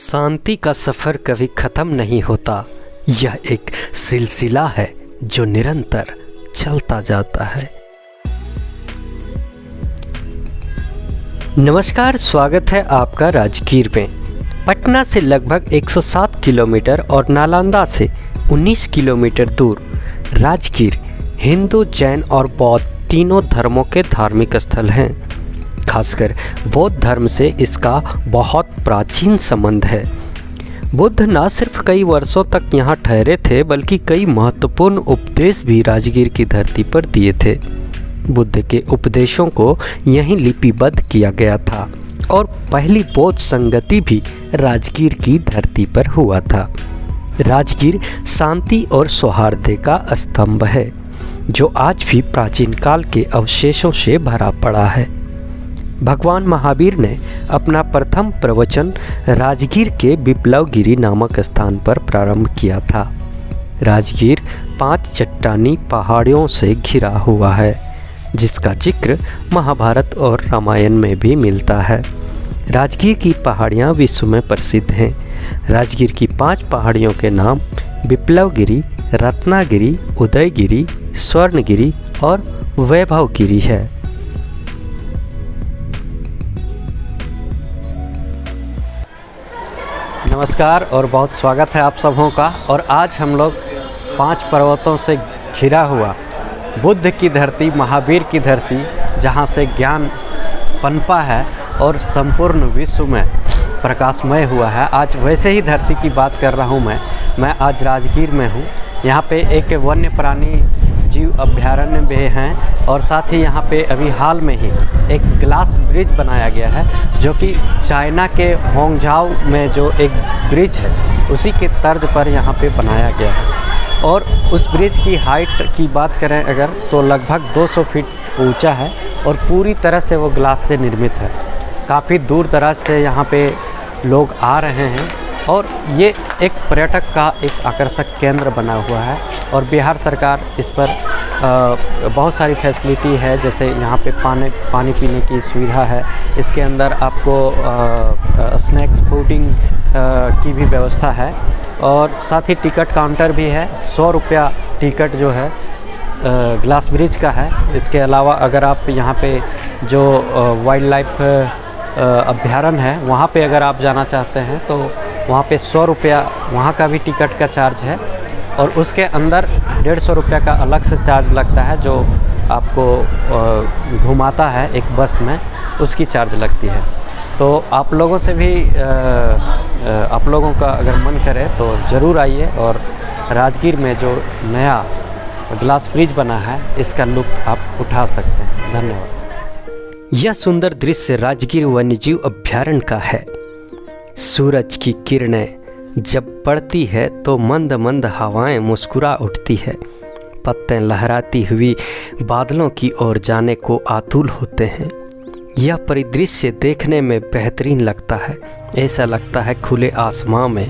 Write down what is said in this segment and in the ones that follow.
शांति का सफ़र कभी ख़त्म नहीं होता। यह एक सिलसिला है जो निरंतर चलता जाता है। नमस्कार, स्वागत है आपका राजगीर में। पटना से लगभग 107 किलोमीटर और नालंदा से 19 किलोमीटर दूर राजगीर हिंदू, जैन और बौद्ध तीनों धर्मों के धार्मिक स्थल हैं। खासकर बौद्ध धर्म से इसका बहुत प्राचीन संबंध है। बुद्ध न सिर्फ कई वर्षों तक यहाँ ठहरे थे, बल्कि कई महत्वपूर्ण उपदेश भी राजगीर की धरती पर दिए थे। बुद्ध के उपदेशों को यहीं लिपिबद्ध किया गया था और पहली बौद्ध संगति भी राजगीर की धरती पर हुआ था। राजगीर शांति और सौहार्द का स्तंभ है, जो आज भी प्राचीन काल के अवशेषों से भरा पड़ा है। भगवान महावीर ने अपना प्रथम प्रवचन राजगीर के बिप्लवगिरी नामक स्थान पर प्रारंभ किया था। राजगीर 5 चट्टानी पहाड़ियों से घिरा हुआ है, जिसका जिक्र महाभारत और रामायण में भी मिलता है। राजगीर की पहाड़ियाँ विश्व में प्रसिद्ध हैं। राजगीर की 5 पहाड़ियों के नाम बिप्लवगिरी, रत्नागिरी, उदयगिरी, स्वर्णगिरी और वैभवगिरी है। नमस्कार और बहुत स्वागत है आप सबों का। और आज हम लोग 5 पर्वतों से घिरा हुआ बुद्ध की धरती, महावीर की धरती, जहाँ से ज्ञान पनपा है और संपूर्ण विश्व में प्रकाशमय हुआ है, आज वैसे ही धरती की बात कर रहा हूँ मैं आज राजगीर में हूँ। यहाँ पे एक वन्य प्राणी जीव अभ्यारण्य भी हैं और साथ ही यहाँ पे अभी हाल में ही एक ग्लास ब्रिज बनाया गया है, जो कि चाइना के होंगझाओ में जो एक ब्रिज है उसी के तर्ज पर यहाँ पे बनाया गया है। और उस ब्रिज की हाइट की बात करें अगर, तो लगभग 200 फीट ऊंचा है और पूरी तरह से वो ग्लास से निर्मित है। काफ़ी दूर दराज से यहाँ पे लोग आ रहे हैं और ये एक पर्यटक का एक आकर्षक केंद्र बना हुआ है। और बिहार सरकार इस पर बहुत सारी फैसिलिटी है, जैसे यहाँ पे पानी पीने की सुविधा है। इसके अंदर आपको स्नैक्स फूडिंग की भी व्यवस्था है और साथ ही टिकट काउंटर भी है। 100 रुपया टिकट जो है ग्लास ब्रिज का है। इसके अलावा अगर आप यहाँ पे जो वाइल्ड लाइफ अभ्यारण्य है वहाँ पे अगर आप जाना चाहते हैं तो वहाँ पे 100 रुपया वहाँ का भी टिकट का चार्ज है। और उसके अंदर 150 रुपया का अलग से चार्ज लगता है, जो आपको घुमाता है एक बस में, उसकी चार्ज लगती है। तो आप लोगों से भी आप लोगों का अगर मन करे तो ज़रूर आइए और राजगीर में जो नया ग्लास ब्रिज बना है इसका लुत्फ़ आप उठा सकते हैं। धन्यवाद। यह सुंदर दृश्य राजगीर वन्यजीव अभ्यारण्य का है। सूरज की किरणें जब पड़ती है तो मंद मंद हवाएं मुस्कुरा उठती है। पत्ते लहराती हुई बादलों की ओर जाने को आतुल होते हैं। यह परिदृश्य देखने में बेहतरीन लगता है। ऐसा लगता है खुले आसमां में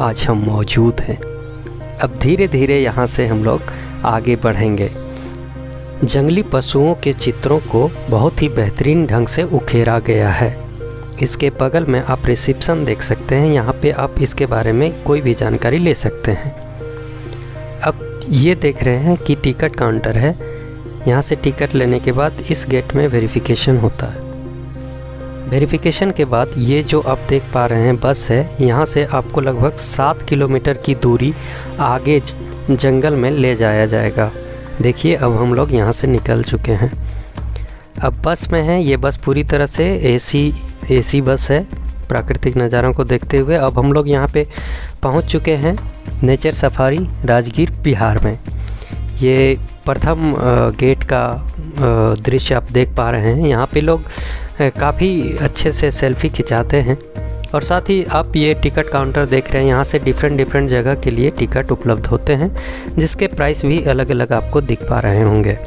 आज हम मौजूद हैं। अब धीरे धीरे यहाँ से हम लोग आगे बढ़ेंगे। जंगली पशुओं के चित्रों को बहुत ही बेहतरीन ढंग से उकेरा गया है। इसके बगल में आप रिसेप्शन देख सकते हैं। यहाँ पे आप इसके बारे में कोई भी जानकारी ले सकते हैं। अब ये देख रहे हैं कि टिकट काउंटर है। यहाँ से टिकट लेने के बाद इस गेट में वेरिफिकेशन होता है। वेरिफिकेशन के बाद ये जो आप देख पा रहे हैं बस है, यहाँ से आपको लगभग 7 किलोमीटर की दूरी आगे जंगल में ले जाया जाएगा। देखिए अब हम लोग यहाँ से निकल चुके हैं। अब बस में है। ये बस पूरी तरह से एसी बस है। प्राकृतिक नज़ारों को देखते हुए अब हम लोग यहाँ पे पहुँच चुके हैं नेचर सफारी राजगीर बिहार में। ये प्रथम गेट का दृश्य आप देख पा रहे हैं। यहाँ पे लोग काफ़ी अच्छे से सेल्फी खिंचाते हैं और साथ ही आप ये टिकट काउंटर देख रहे हैं। यहाँ से डिफरेंट जगह के लिए टिकट उपलब्ध होते हैं, जिसके प्राइस भी अलग अलग आपको दिख पा रहे होंगे।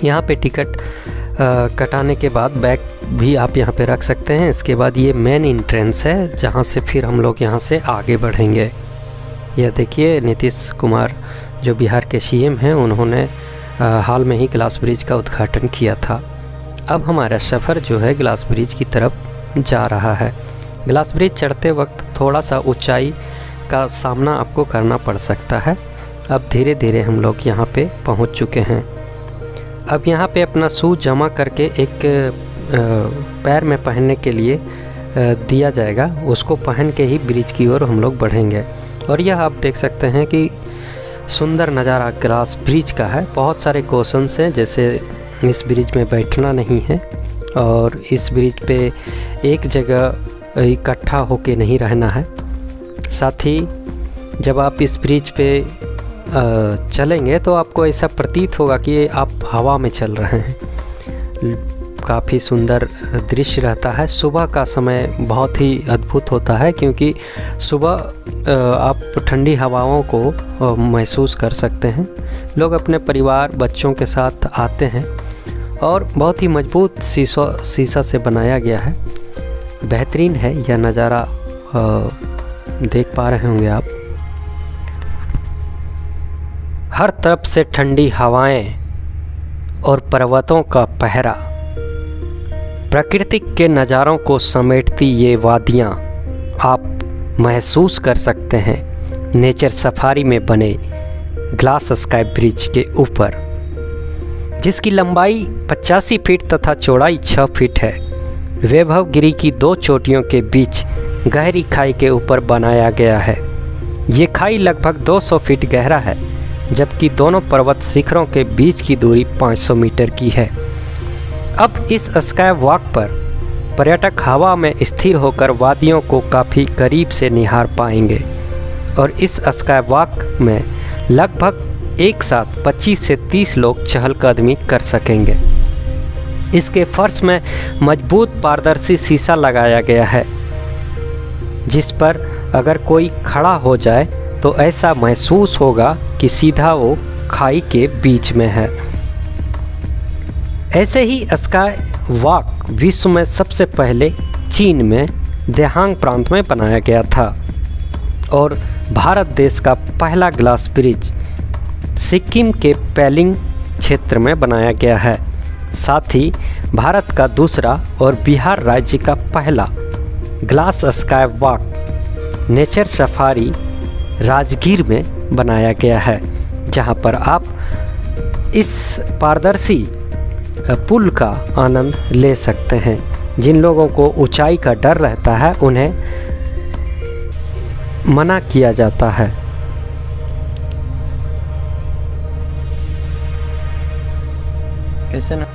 यहाँ पे टिकट कटाने के बाद बैग भी आप यहाँ पे रख सकते हैं। इसके बाद ये मेन एंट्रेंस है, जहाँ से फिर हम लोग यहाँ से आगे बढ़ेंगे। यह देखिए नीतीश कुमार जो बिहार के सीएम हैं, उन्होंने हाल में ही ग्लास ब्रिज का उद्घाटन किया था। अब हमारा सफ़र जो है ग्लास ब्रिज की तरफ जा रहा है। ग्लास ब्रिज चढ़ते वक्त थोड़ा सा ऊंचाई का सामना आपको करना पड़ सकता है। अब धीरे धीरे हम लोग यहाँ पे पहुँच चुके हैं। अब यहाँ पे अपना शू जमा करके एक पैर में पहनने के लिए दिया जाएगा, उसको पहन के ही ब्रिज की ओर हम लोग बढ़ेंगे। और यह आप देख सकते हैं कि सुंदर नज़ारा ग्लास ब्रिज का है। बहुत सारे क्वेश्चंस हैं, जैसे इस ब्रिज में बैठना नहीं है और इस ब्रिज पे एक जगह इकट्ठा होके नहीं रहना है। साथ ही जब आप इस ब्रिज पे चलेंगे तो आपको ऐसा प्रतीत होगा कि आप हवा में चल रहे हैं। काफ़ी सुंदर दृश्य रहता है। सुबह का समय बहुत ही अद्भुत होता है, क्योंकि सुबह आप ठंडी हवाओं को महसूस कर सकते हैं। लोग अपने परिवार बच्चों के साथ आते हैं और बहुत ही मजबूत शीशा से बनाया गया है। बेहतरीन है यह नज़ारा, देख पा रहे होंगे आप। हर तरफ से ठंडी हवाएं और पर्वतों का पहरा, प्राकृतिक के नज़ारों को समेटती ये वादियाँ आप महसूस कर सकते हैं नेचर सफारी में बने ग्लास स्काई ब्रिज के ऊपर, जिसकी लंबाई 85 फीट तथा चौड़ाई 6 फीट है। वैभवगिरी की दो चोटियों के बीच गहरी खाई के ऊपर बनाया गया है। ये खाई लगभग 200 फीट गहरा है, जबकि दोनों पर्वत शिखरों के बीच की दूरी 500 मीटर की है। अब इस स्काई वॉक पर पर्यटक हवा में स्थिर होकर वादियों को काफ़ी करीब से निहार पाएंगे और इस स्काई वॉक में लगभग एक साथ 25 से 30 लोग चहलकदमी कर सकेंगे। इसके फर्श में मजबूत पारदर्शी शीशा लगाया गया है, जिस पर अगर कोई खड़ा हो जाए तो ऐसा महसूस होगा कि सीधा वो खाई के बीच में है। ऐसे ही स्काई वॉक विश्व में सबसे पहले चीन में देहांग प्रांत में बनाया गया था और भारत देश का पहला ग्लास ब्रिज सिक्किम के पेलिंग क्षेत्र में बनाया गया है। साथ ही भारत का दूसरा और बिहार राज्य का पहला glass sky walk nature safari Rajgir में बनाया गया है, जहां पर आप इस पारदर्शी पुल का आनंद ले सकते हैं। जिन लोगों को ऊंचाई का डर रहता है उन्हें मना किया जाता है। कैसे ना